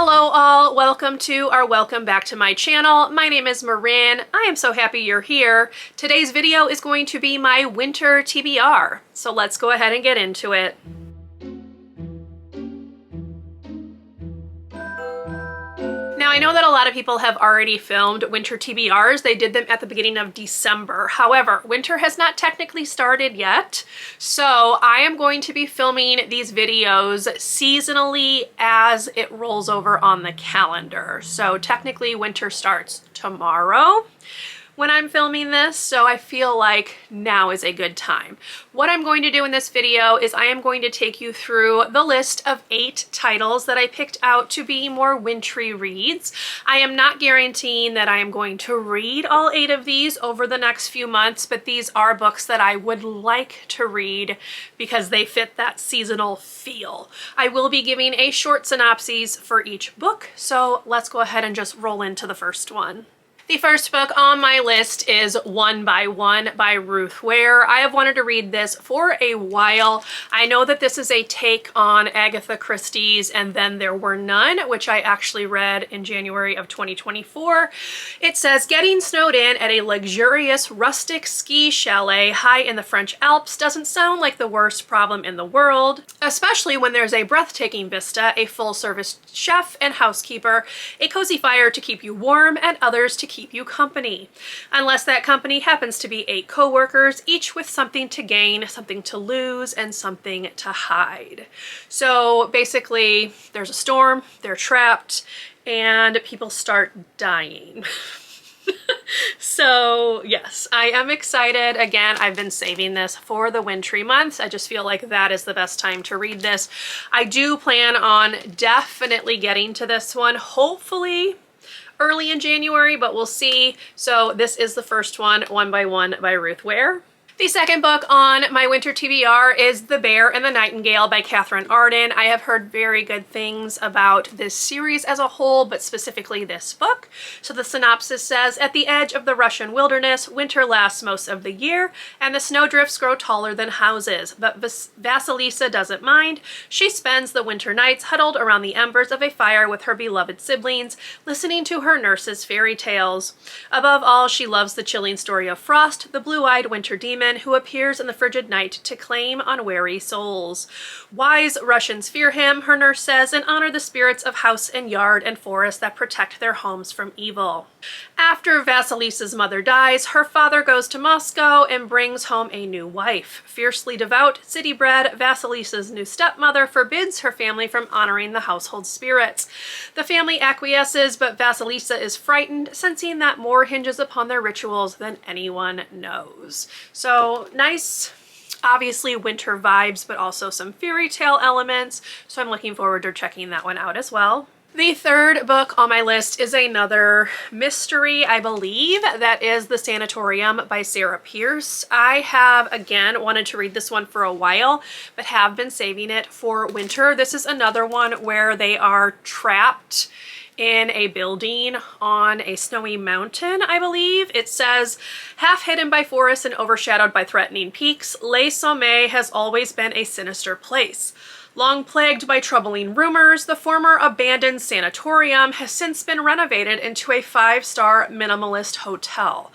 Hello all, welcome back to my channel. My name is Marin. I am so happy you're here. Today's video is going to be my winter TBR. So let's go ahead and get into it. Now I know that a lot of people have already filmed winter TBRs. They did them at the beginning of December. However, winter has not technically started yet. So I am going to be filming these videos seasonally as it rolls over on the calendar. So technically winter starts tomorrow when I'm filming this, so I feel like now is a good time. What I'm going to do in this video is I am going to take you through the list of 8 titles that I picked out to be more wintry reads. I am not guaranteeing that I am going to read all 8 of these over the next few months, but these are books that I would like to read because they fit that seasonal feel. I will be giving a short synopsis for each book, so let's go ahead and just roll into the first one. The first book on my list is One by One by Ruth Ware. I have wanted to read this for a while. I know that this is a take on Agatha Christie's And Then There Were None, which I actually read in January of 2024. It says, getting snowed in at a luxurious rustic ski chalet high in the French Alps doesn't sound like the worst problem in the world, especially when there's a breathtaking vista, a full-service chef and housekeeper, a cozy fire to keep you warm, and others to keep you company. Unless that company happens to be 8 co-workers, each with something to gain, something to lose, and something to hide. So basically, there's a storm, they're trapped, and people start dying. So yes, I am excited. Again, I've been saving this for the wintry months. I just feel like that is the best time to read this. I do plan on definitely getting to this one, hopefully early in January, but we'll see. So this is the first one, One by One by Ruth Ware. The second book on my winter TBR is The Bear and the Nightingale by Katherine Arden. I have heard very good things about this series as a whole, but specifically this book. So the synopsis says, at the edge of the Russian wilderness, winter lasts most of the year, and the snowdrifts grow taller than houses. But Vasilisa doesn't mind. She spends the winter nights huddled around the embers of a fire with her beloved siblings, listening to her nurse's fairy tales. Above all, she loves the chilling story of Frost, the blue-eyed winter demon who appears in the frigid night to claim unwary souls. Wise Russians fear him, her nurse says, and honor the spirits of house and yard and forest that protect their homes from evil. After Vasilisa's mother dies, her father goes to Moscow and brings home a new wife. Fiercely devout, city-bred, Vasilisa's new stepmother forbids her family from honoring the household spirits. The family acquiesces, but Vasilisa is frightened, sensing that more hinges upon their rituals than anyone knows. So nice, obviously winter vibes, but also some fairy tale elements. So I'm looking forward to checking that one out as well. The third book on my list is another mystery, I believe, that is The Sanatorium by Sarah Pierce. I have, again, wanted to read this one for a while, but have been saving it for winter. This is another one where they are trapped in a building on a snowy mountain, I believe. It says, half hidden by forests and overshadowed by threatening peaks, Les Sommets has always been a sinister place. Long plagued by troubling rumors, the former abandoned sanatorium has since been renovated into a 5-star minimalist hotel.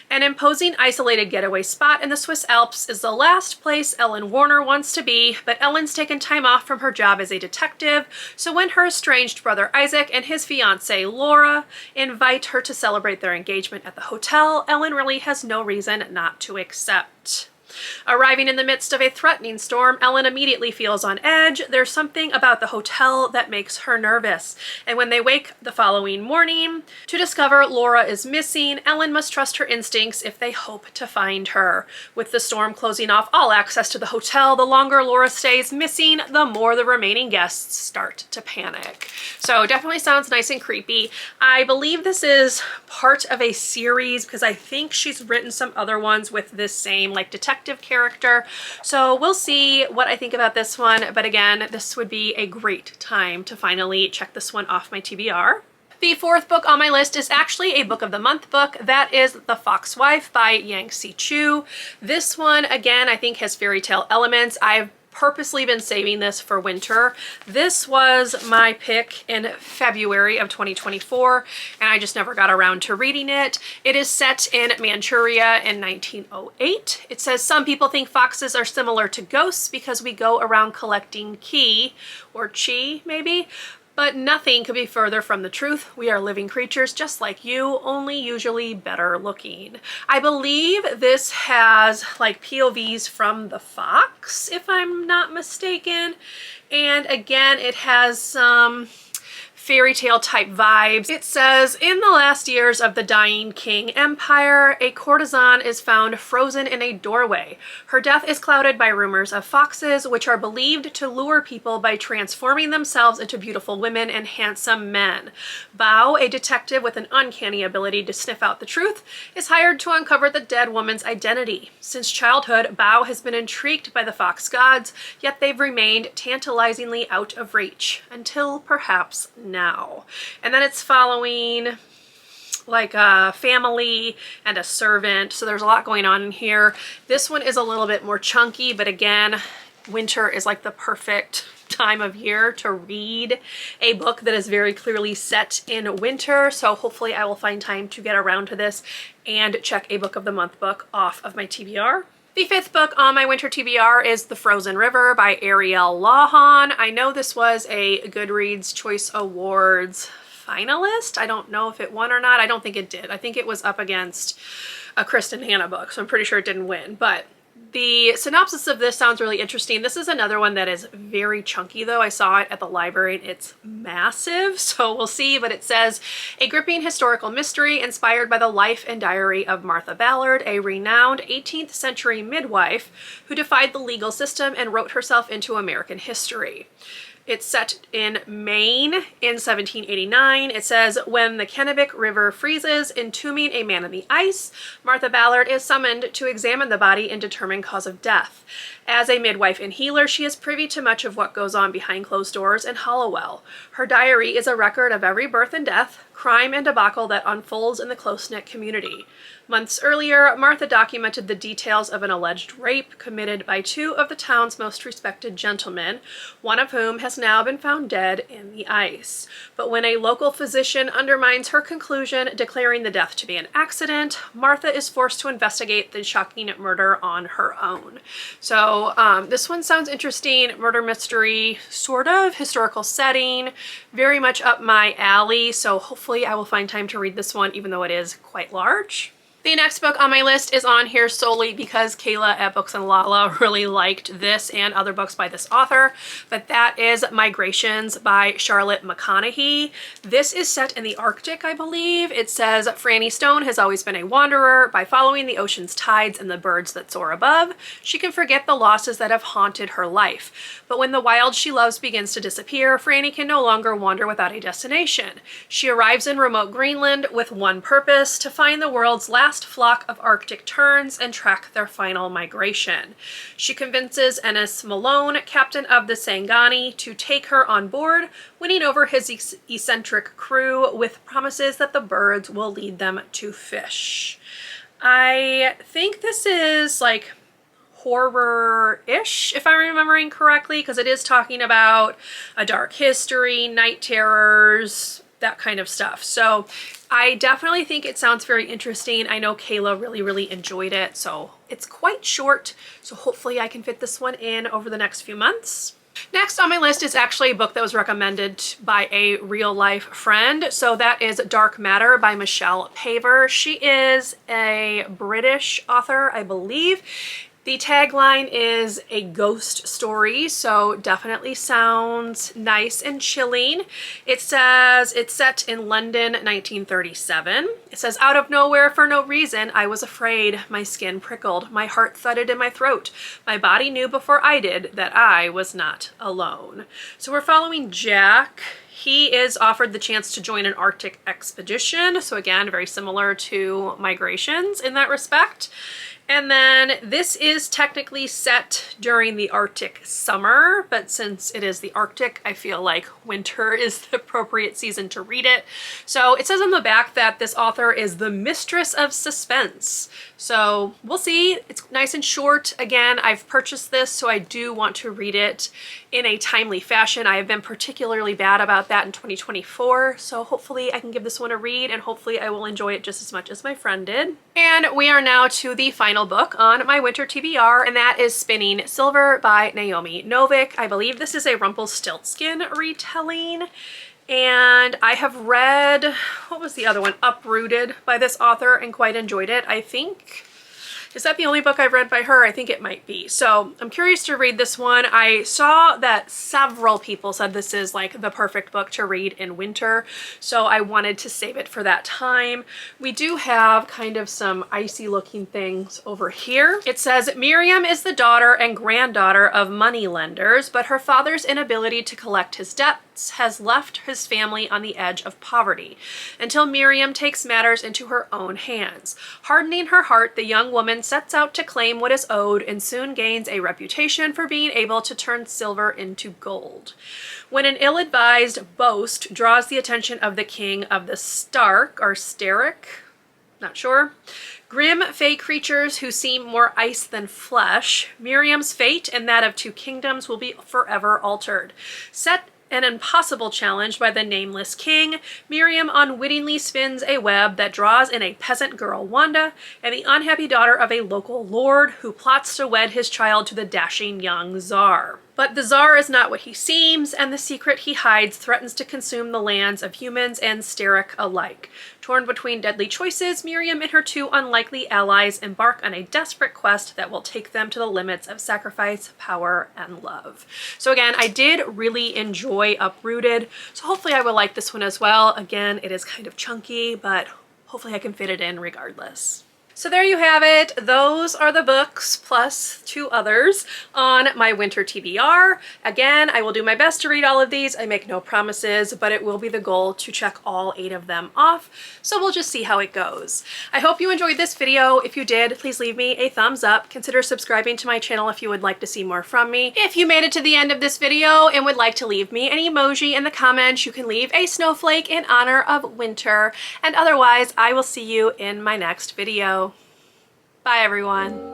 An imposing isolated getaway spot in the Swiss Alps is the last place Ellen Warner wants to be, but Ellen's taken time off from her job as a detective, so when her estranged brother Isaac and his fiancée Laura invite her to celebrate their engagement at the hotel, Ellen really has no reason not to accept. Arriving in the midst of a threatening storm, Ellen immediately feels on edge. There's something about the hotel that makes her nervous. And when they wake the following morning to discover Laura is missing, Ellen must trust her instincts if they hope to find her. With the storm closing off all access to the hotel, the longer Laura stays missing, the more the remaining guests start to panic. So definitely sounds nice and creepy. I believe this is part of a series because I think she's written some other ones with this same like detective character. So we'll see what I think about this one. But again, this would be a great time to finally check this one off my TBR. The fourth book on my list is actually a book of the month book. That is The Fox Wife by Yang-C Chu. This one, again, I think has fairy tale elements. I've purposely been saving this for winter. This was my pick in February of 2024, and I just never got around to reading it. It is set in Manchuria in 1908. It says some people think foxes are similar to ghosts because we go around collecting ki, or chi maybe, but nothing could be further from the truth. We are living creatures just like you, only usually better looking. I believe this has like POVs from the fox, if I'm not mistaken. And again, it has some fairy tale type vibes. It says, in the last years of the dying King Empire, a courtesan is found frozen in a doorway. Her death is clouded by rumors of foxes, which are believed to lure people by transforming themselves into beautiful women and handsome men. Bao, a detective with an uncanny ability to sniff out the truth, is hired to uncover the dead woman's identity. Since childhood, Bao has been intrigued by the fox gods, yet they've remained tantalizingly out of reach, until perhaps now. And then it's following like a family and a servant, so there's a lot going on in here. This one is a little bit more chunky, but again, winter is like the perfect time of year to read a book that is very clearly set in winter, so hopefully I will find time to get around to this and check a book of the month book off of my TBR. The fifth book on my winter TBR is The Frozen River by Ariel Lawhon. I know this was a Goodreads Choice Awards finalist. I don't know if it won or not. I don't think it did. I think it was up against a Kristen Hanna book, so I'm pretty sure it didn't win. But the synopsis of this sounds really interesting. This is another one that is very chunky though. I saw it at the library and it's massive, so we'll see. But it says, a gripping historical mystery inspired by the life and diary of Martha Ballard, a renowned 18th century midwife who defied the legal system and wrote herself into American history. It's set in Maine in 1789. It says, when the Kennebec River freezes, entombing a man in the ice, Martha Ballard is summoned to examine the body and determine cause of death. As a midwife and healer, she is privy to much of what goes on behind closed doors in Hollowell. Her diary is a record of every birth and death, crime and debacle that unfolds in the close-knit community. Months earlier, Martha documented the details of an alleged rape committed by two of the town's most respected gentlemen, one of whom has now been found dead in the ice. But when a local physician undermines her conclusion, declaring the death to be an accident, Martha is forced to investigate the shocking murder on her own. So this one sounds interesting. Murder mystery, sort of historical setting, very much up my alley. So hopefully I will find time to read this one, even though it is quite large. The next book on my list is on here solely because Kayla at Books and Lala really liked this and other books by this author, but that is Migrations by Charlotte McConaughey. This is set in the Arctic, I believe. It says, Franny Stone has always been a wanderer. By following the ocean's tides and the birds that soar above, she can forget the losses that have haunted her life. But when the wild she loves begins to disappear, Franny can no longer wander without a destination. She arrives in remote Greenland with one purpose: to find the world's last flock of Arctic terns and track their final migration. She convinces Ennis Malone, captain of the Sangani, to take her on board, winning over his eccentric crew with promises that the birds will lead them to fish. I think this is like horror-ish, if I'm remembering correctly, because it is talking about a dark history, night terrors, that kind of stuff. So I definitely think it sounds very interesting. I know Kayla really enjoyed it, so it's quite short, so hopefully I can fit this one in over the next few months. Next on my list is actually a book that was recommended by a real-life friend. So that is Dark Matter by Michelle Paver. She is a British author, I believe. The tagline is a ghost story, so definitely sounds nice and chilling. It says it's set in London, 1937. It says, out of nowhere, for no reason, I was afraid. My skin prickled. My heart thudded in my throat. My body knew before I did that I was not alone. So we're following Jack. He is offered the chance to join an Arctic expedition. So again, very similar to Migrations in that respect. And then this is technically set during the Arctic summer, but since it is the Arctic, I feel like winter is the appropriate season to read it. So it says on the back that this author is the mistress of suspense. So we'll see. It's nice and short. Again, I've purchased this, so I do want to read it in a timely fashion. I have been particularly bad about that in 2024, so hopefully I can give this one a read, and hopefully I will enjoy it just as much as my friend did. And we are now to the final book on my winter TBR, and that is Spinning Silver by Naomi Novik. I believe this is a Rumpelstiltskin retelling. And I have read, what was the other one? Uprooted by this author and quite enjoyed it, I think. Is that the only book I've read by her? I think it might be. So I'm curious to read this one. I saw that several people said this is like the perfect book to read in winter, so I wanted to save it for that time. We do have kind of some icy looking things over here. It says, Miriam is the daughter and granddaughter of moneylenders, but her father's inability to collect his debts has left his family on the edge of poverty until Miriam takes matters into her own hands. Hardening her heart, the young woman sets out to claim what is owed and soon gains a reputation for being able to turn silver into gold. When an ill-advised boast draws the attention of the king of the Stark, or Steric, not sure, grim fey creatures who seem more ice than flesh, Miriam's fate and that of two kingdoms will be forever altered. Set an impossible challenge by the nameless king, Miriam unwittingly spins a web that draws in a peasant girl, Wanda, and the unhappy daughter of a local lord who plots to wed his child to the dashing young Tsar. But the Tsar is not what he seems, and the secret he hides threatens to consume the lands of humans and Steric alike. Torn between deadly choices, Miriam and her two unlikely allies embark on a desperate quest that will take them to the limits of sacrifice, power, and love. So again, I did really enjoy Uprooted, so hopefully I will like this one as well. Again, it is kind of chunky, but hopefully I can fit it in regardless. So there you have it. Those are the books plus two others on my winter TBR. Again, I will do my best to read all of these. I make no promises, but it will be the goal to check all 8 of them off. So we'll just see how it goes. I hope you enjoyed this video. If you did, please leave me a thumbs up. Consider subscribing to my channel if you would like to see more from me. If you made it to the end of this video and would like to leave me an emoji in the comments, you can leave a snowflake in honor of winter. And otherwise, I will see you in my next video. Bye everyone.